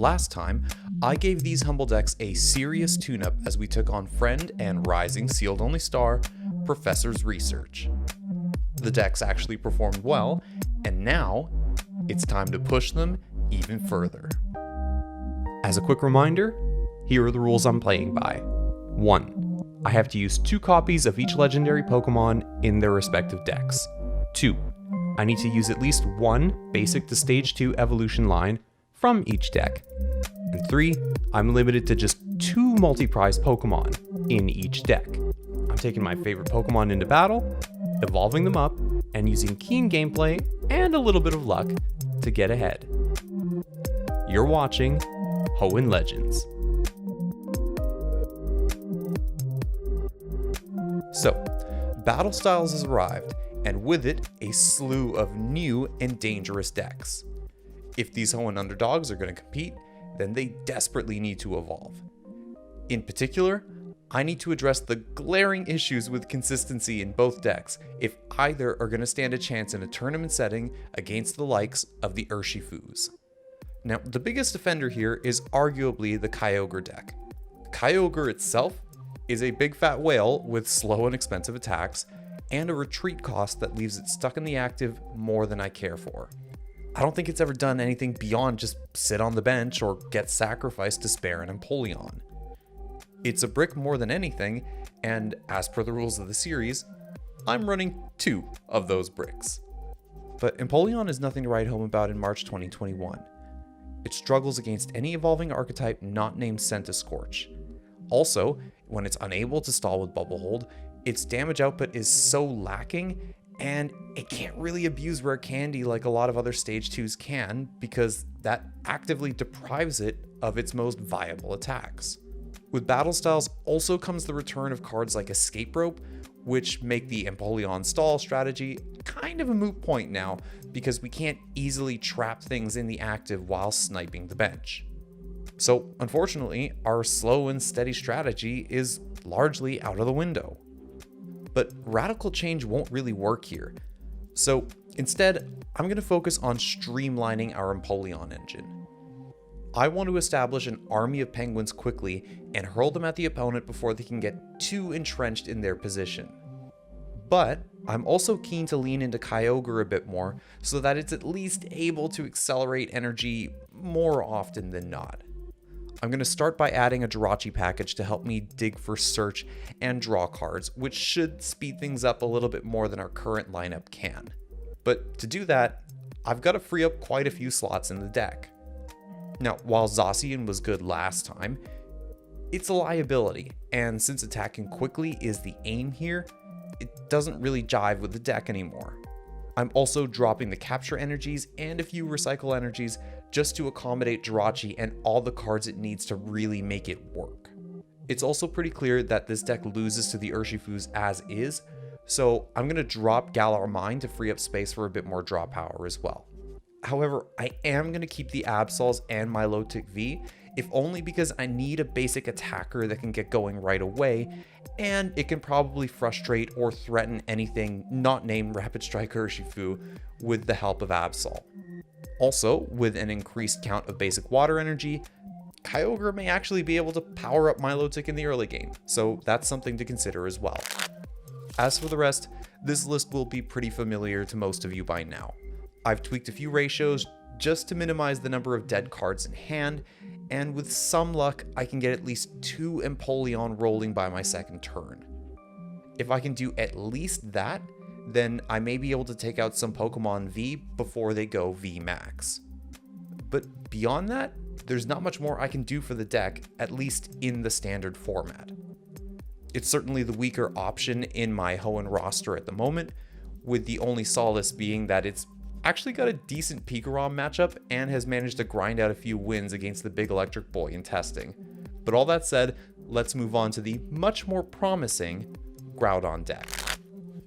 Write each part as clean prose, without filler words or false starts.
Last time, I gave these humble decks a serious tune-up as we took on Friend and Rising Sealed Only Star Professor's Research. The decks actually performed well, and now it's time to push them even further. As a quick reminder, here are the rules I'm playing by. 1. I have to use 2 copies of each legendary Pokemon in their respective decks. 2. I need to use at least 1 basic to stage 2 evolution line from each deck. And 3. I'm limited to just 2 multi-prize Pokemon in each deck. I'm taking my favorite Pokemon into battle, evolving them up, and using keen gameplay and a little bit of luck to get ahead. You're watching Hoenn Legends. So, Battle Styles has arrived, and with it, a slew of new and dangerous decks. If these Hoenn underdogs are going to compete, then they desperately need to evolve. In particular, I need to address the glaring issues with consistency in both decks if either are going to stand a chance in a tournament setting against the likes of the Urshifus. Now, the biggest offender here is arguably the Kyogre deck. Kyogre itself is a big fat whale with slow and expensive attacks, and a retreat cost that leaves it stuck in the active more than I care for. I don't think it's ever done anything beyond just sit on the bench or get sacrificed to spare an Empoleon. It's a brick more than anything, and as per the rules of the series, I'm running 2 of those bricks. But Empoleon is nothing to write home about in March 2021. It struggles against any evolving archetype not named Centiskorch. Also, when it's unable to stall with Bubble Hold, its damage output is so lacking, and it can't really abuse rare candy like a lot of other stage 2s can, because that actively deprives it of its most viable attacks. With battle styles also comes the return of cards like Escape Rope, which make the Empoleon stall strategy kind of a moot point now, because we can't easily trap things in the active while sniping the bench. So unfortunately, our slow and steady strategy is largely out of the window. But radical change won't really work here. So instead, I'm going to focus on streamlining our Empoleon engine. I want to establish an army of penguins quickly and hurl them at the opponent before they can get too entrenched in their position. But I'm also keen to lean into Kyogre a bit more so that it's at least able to accelerate energy more often than not. I'm going to start by adding a Jirachi package to help me dig for search and draw cards, which should speed things up a little bit more than our current lineup can. But to do that, I've got to free up quite a few slots in the deck. Now, while Zacian was good last time, it's a liability, and since attacking quickly is the aim here, it doesn't really jive with the deck anymore. I'm also dropping the capture energies and a few recycle energies just to accommodate Jirachi and all the cards it needs to really make it work. It's also pretty clear that this deck loses to the Urshifus as is, so I'm going to drop Galar Mine to free up space for a bit more draw power as well. However, I am going to keep the Absols and my Milotic V, if only because I need a basic attacker that can get going right away, and it can probably frustrate or threaten anything not named Rapid Strike Urshifu with the help of Absol. Also, with an increased count of basic water energy, Kyogre may actually be able to power up Milotic in the early game, so that's something to consider as well. As for the rest, this list will be pretty familiar to most of you by now. I've tweaked a few ratios just to minimize the number of dead cards in hand, and with some luck, I can get at least 2 Empoleon rolling by my second turn. If I can do at least that, then I may be able to take out some Pokemon V before they go VMAX. But beyond that, there's not much more I can do for the deck, at least in the standard format. It's certainly the weaker option in my Hoenn roster at the moment, with the only solace being that it's actually got a decent Pikarom matchup and has managed to grind out a few wins against the big electric boy in testing. But all that said, let's move on to the much more promising Groudon Deck.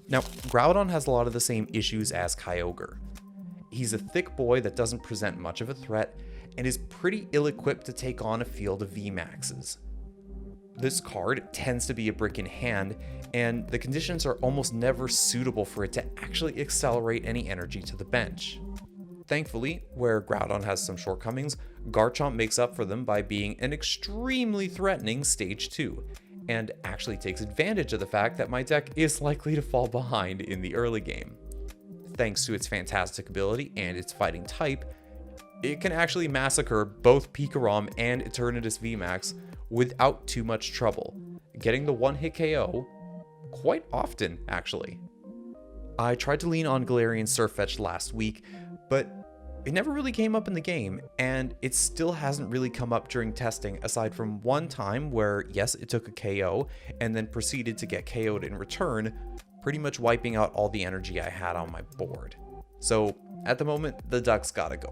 Now, Groudon has a lot of the same issues as Kyogre. He's a thick boy that doesn't present much of a threat and is pretty ill-equipped to take on a field of VMAXs. This card tends to be a brick in hand, and the conditions are almost never suitable for it to actually accelerate any energy to the bench. Thankfully, where Groudon has some shortcomings, Garchomp makes up for them by being an extremely threatening Stage 2, and actually takes advantage of the fact that my deck is likely to fall behind in the early game. Thanks to its fantastic ability and its fighting type, it can actually massacre both Pikarom and Eternatus VMAX without too much trouble, getting the one-hit KO quite often, actually. I tried to lean on Galarian Surfetch last week, but it never really came up in the game, and it still hasn't really come up during testing aside from one time where, yes, it took a KO and then proceeded to get KO'd in return, pretty much wiping out all the energy I had on my board. So at the moment, the duck's gotta go.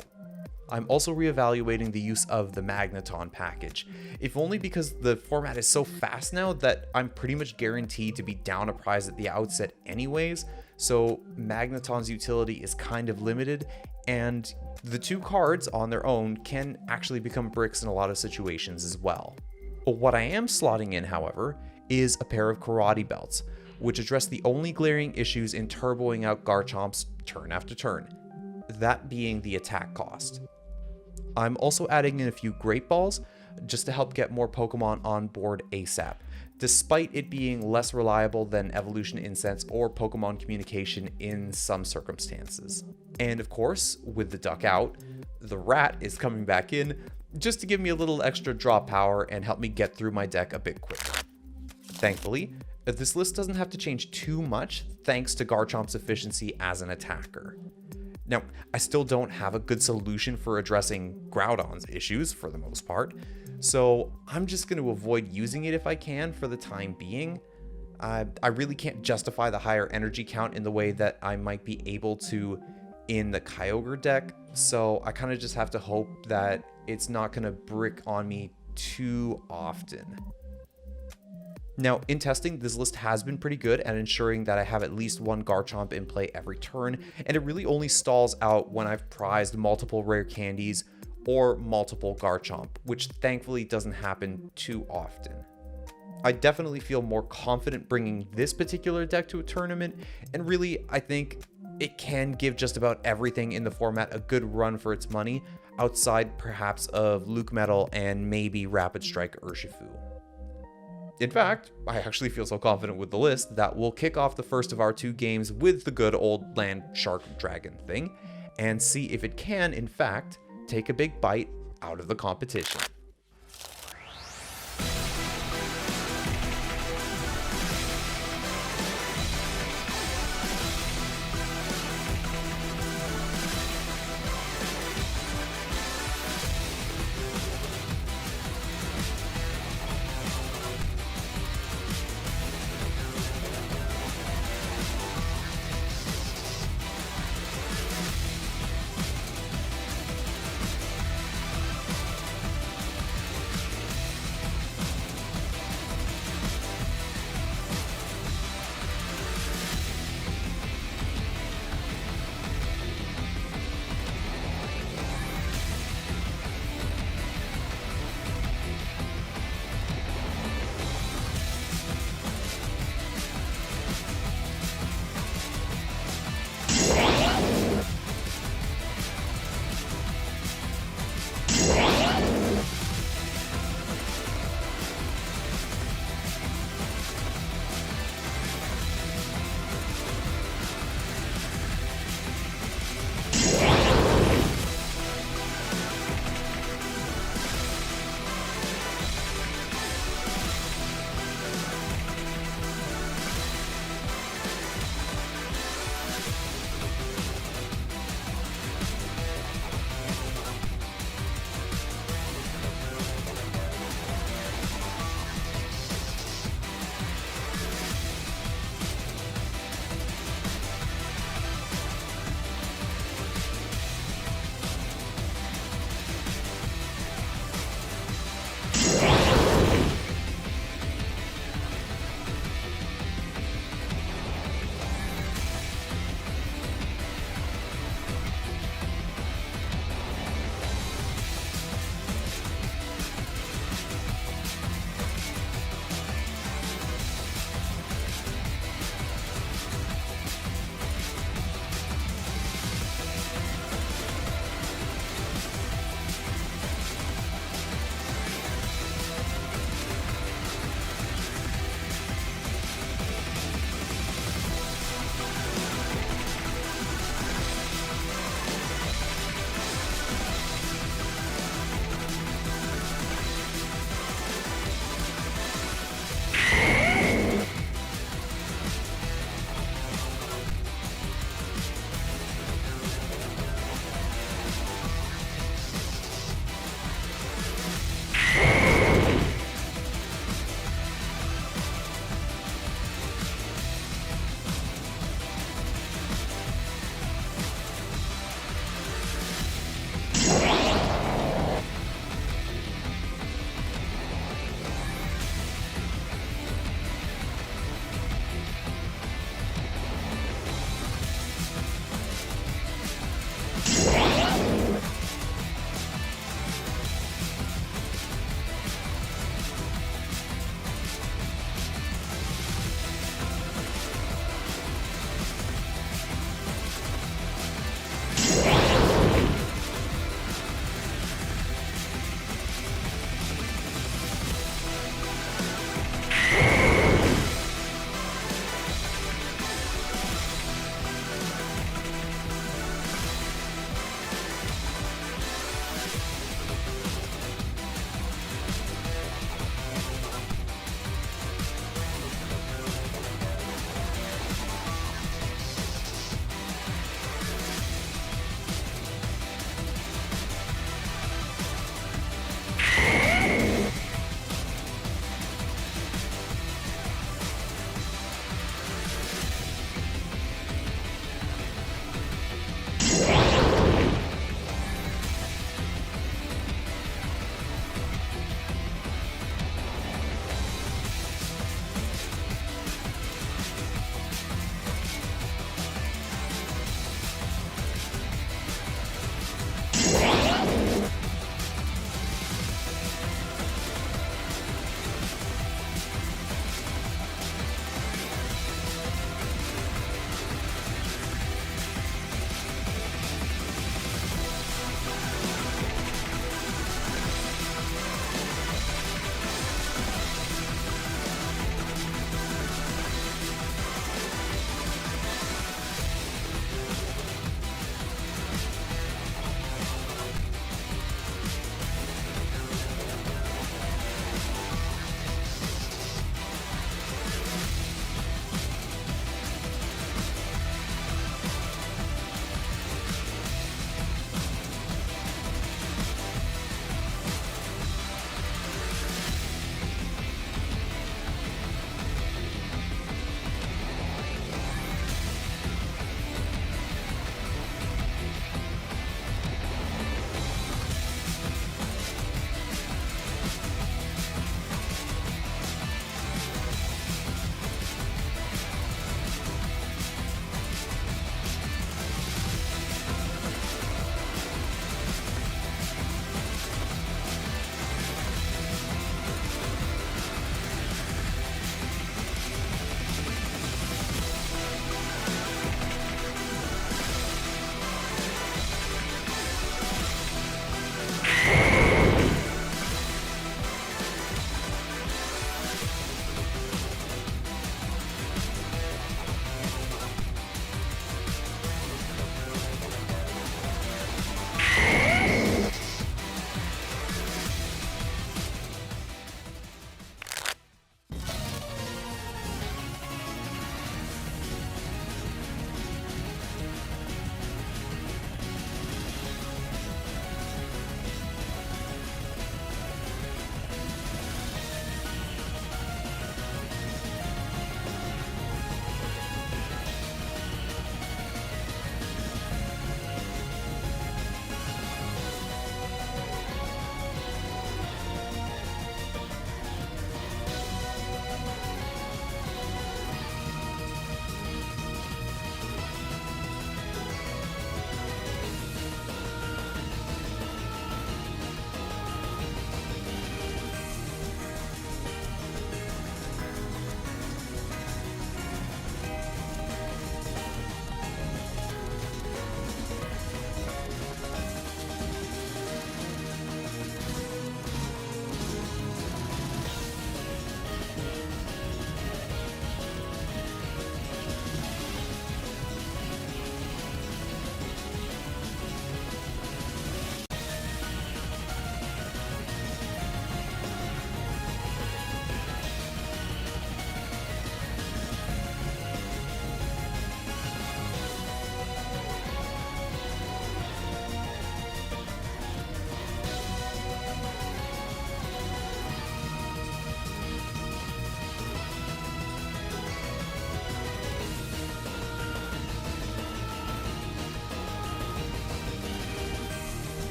I'm also reevaluating the use of the Magneton package, if only because the format is so fast now that I'm pretty much guaranteed to be down a prize at the outset anyways, so Magneton's utility is kind of limited, and the 2 cards on their own can actually become bricks in a lot of situations as well. What I am slotting in, however, is a pair of Karate Belts, which address the only glaring issues in turboing out Garchomp's turn after turn, that being the attack cost. I'm also adding in a few Great Balls just to help get more Pokemon on board ASAP, despite it being less reliable than Evolution Incense or Pokemon Communication in some circumstances. And of course, with the duck out, the rat is coming back in just to give me a little extra draw power and help me get through my deck a bit quicker. Thankfully, this list doesn't have to change too much thanks to Garchomp's efficiency as an attacker. Now, I still don't have a good solution for addressing Groudon's issues for the most part, so I'm just going to avoid using it if I can for the time being. I really can't justify the higher energy count in the way that I might be able to in the Kyogre deck, so I kind of just have to hope that it's not going to brick on me too often. Now, in testing, this list has been pretty good at ensuring that I have at least one Garchomp in play every turn, and it really only stalls out when I've prized multiple rare candies or multiple Garchomp, which thankfully doesn't happen too often. I definitely feel more confident bringing this particular deck to a tournament, and really, I think it can give just about everything in the format a good run for its money, outside perhaps of Luke Metal and maybe Rapid Strike Urshifu. In fact, I actually feel so confident with the list that we'll kick off the first of our 2 games with the good old land shark dragon thing, and see if it can, in fact, take a big bite out of the competition.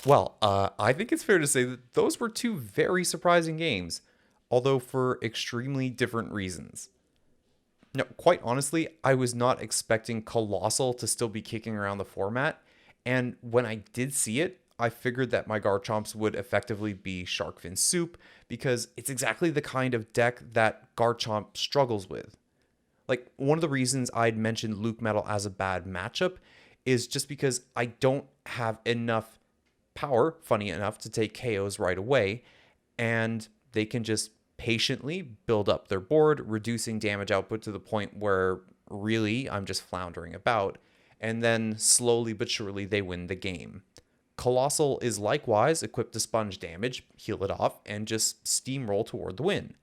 Well, I think it's fair to say that those were two very surprising games, although for extremely different reasons. No, quite honestly, I was not expecting Colossal to still be kicking around the format, and when I did see it, I figured that my Garchomps would effectively be Shark Fin Soup because it's exactly the kind of deck that Garchomp struggles with. Like, one of the reasons I'd mentioned Luke Metal as a bad matchup is just because I don't have enough power, funny enough, to take KOs right away, and they can just patiently build up their board, reducing damage output to the point where really I'm just floundering about, and then slowly but surely they win the game. Colossal is likewise equipped to sponge damage, heal it off, and just steamroll toward the win.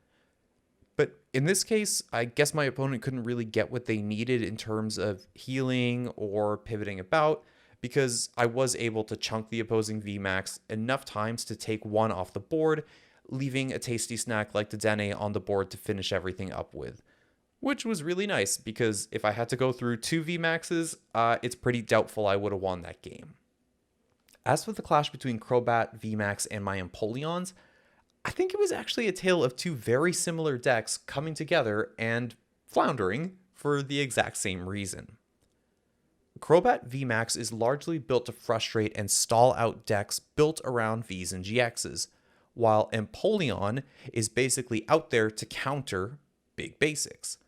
But in this case, I guess my opponent couldn't really get what they needed in terms of healing or pivoting about, because I was able to chunk the opposing VMAX enough times to take one off the board, leaving a tasty snack like the Dene on the board to finish everything up with. Which was really nice, because if I had to go through two VMAXs, it's pretty doubtful I would have won that game. As for the clash between Crobat, VMAX, and my Empoleons, I think it was actually a tale of two very similar decks coming together and floundering for the exact same reason. Crobat VMAX is largely built to frustrate and stall out decks built around Vs and GXs, while Empoleon is basically out there to counter big basics.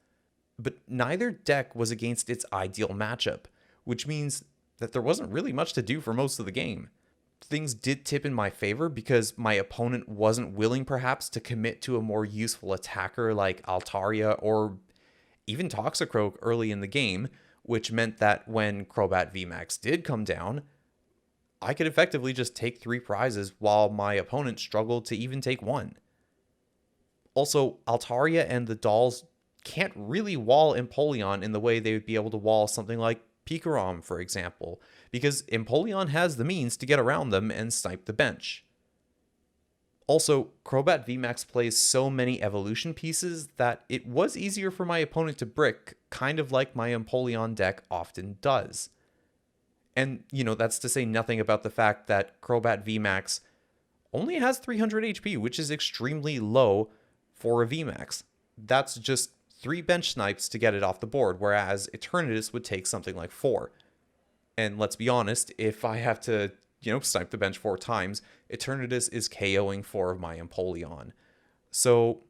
But neither deck was against its ideal matchup, which means that there wasn't really much to do for most of the game. Things did tip in my favor because my opponent wasn't willing perhaps to commit to a more useful attacker like Altaria or even Toxicroak early in the game, which meant that when Crobat VMAX did come down, I could effectively just take 3 prizes while my opponent struggled to even take 1. Also, Altaria and the dolls can't really wall Empoleon in the way they would be able to wall something like Pikarom, for example, because Empoleon has the means to get around them and snipe the bench. Also, Crobat VMAX plays so many evolution pieces that it was easier for my opponent to brick, kind of like my Empoleon deck often does. And, that's to say nothing about the fact that Crobat VMAX only has 300 HP, which is extremely low for a VMAX. That's just 3 bench snipes to get it off the board, whereas Eternatus would take something like 4. And let's be honest, if I have to, snipe the bench 4 times, Eternatus is KOing 4 of my Empoleon. So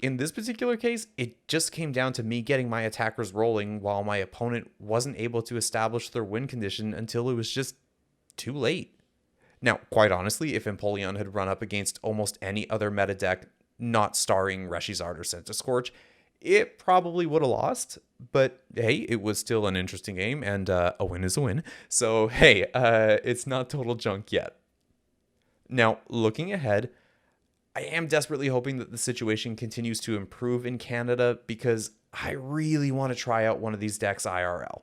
in this particular case, it just came down to me getting my attackers rolling while my opponent wasn't able to establish their win condition until it was just too late. Now, quite honestly, if Empoleon had run up against almost any other meta deck not starring Reshizard or Centiskorch, it probably would have lost, but hey, it was still an interesting game, and a win is a win. So hey, it's not total junk yet. Now, looking ahead, I am desperately hoping that the situation continues to improve in Canada because I really want to try out one of these decks IRL.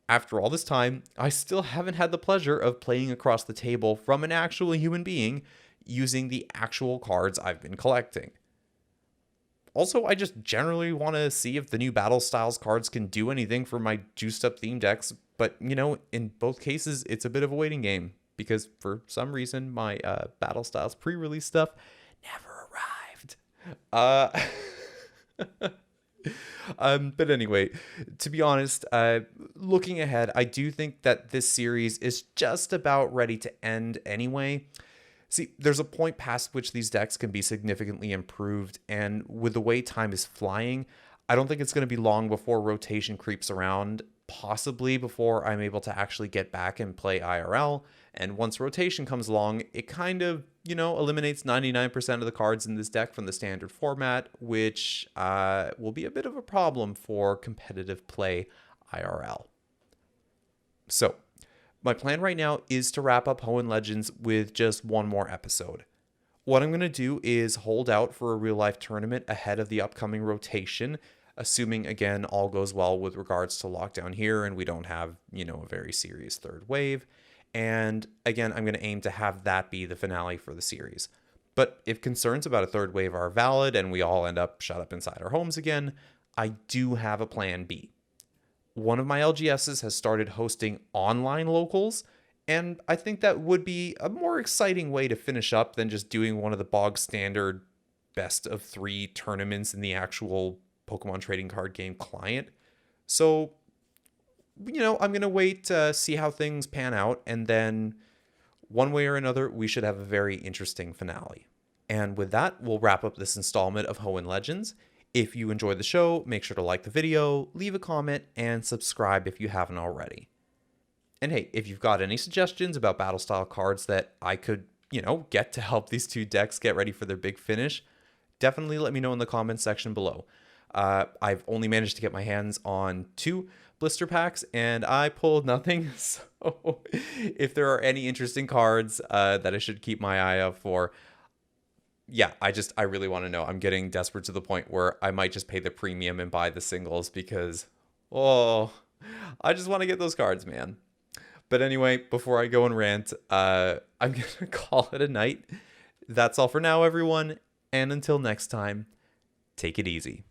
After all this time, I still haven't had the pleasure of playing across the table from an actual human being using the actual cards I've been collecting. Also, I just generally want to see if the new Battle Styles cards can do anything for my juiced up theme decks, but in both cases, it's a bit of a waiting game because for some reason my Battle Styles pre-release stuff never arrived. But anyway, to be honest, looking ahead, I do think that this series is just about ready to end anyway. See, there's a point past which these decks can be significantly improved, and with the way time is flying, I don't think it's going to be long before rotation creeps around, possibly before I'm able to actually get back and play IRL, and once rotation comes along, it kind of, eliminates 99% of the cards in this deck from the standard format, which will be a bit of a problem for competitive play IRL. So, my plan right now is to wrap up Hoenn Legends with just one more episode. What I'm going to do is hold out for a real-life tournament ahead of the upcoming rotation, assuming, again, all goes well with regards to lockdown here and we don't have, a very serious third wave. And, again, I'm going to aim to have that be the finale for the series. But if concerns about a third wave are valid and we all end up shut up inside our homes again, I do have a plan B. One of my LGSs has started hosting online locals, And I think that would be a more exciting way to finish up than just doing one of the bog standard best of 3 tournaments in the actual Pokemon trading card game client. So, I'm going to wait to see how things pan out, and then one way or another, we should have a very interesting finale. And with that, we'll wrap up this installment of Hoenn Legends. If you enjoyed the show, make sure to like the video, leave a comment, and subscribe if you haven't already. And hey, if you've got any suggestions about battle style cards that I could, get to help these 2 decks get ready for their big finish, definitely let me know in the comments section below. I've only managed to get my hands on 2 blister packs, and I pulled nothing. So if there are any interesting cards that I should keep my eye out for, yeah, I really want to know. I'm getting desperate to the point where I might just pay the premium and buy the singles because, I just want to get those cards, man. But anyway, before I go and rant, I'm going to call it a night. That's all for now, everyone. And until next time, take it easy.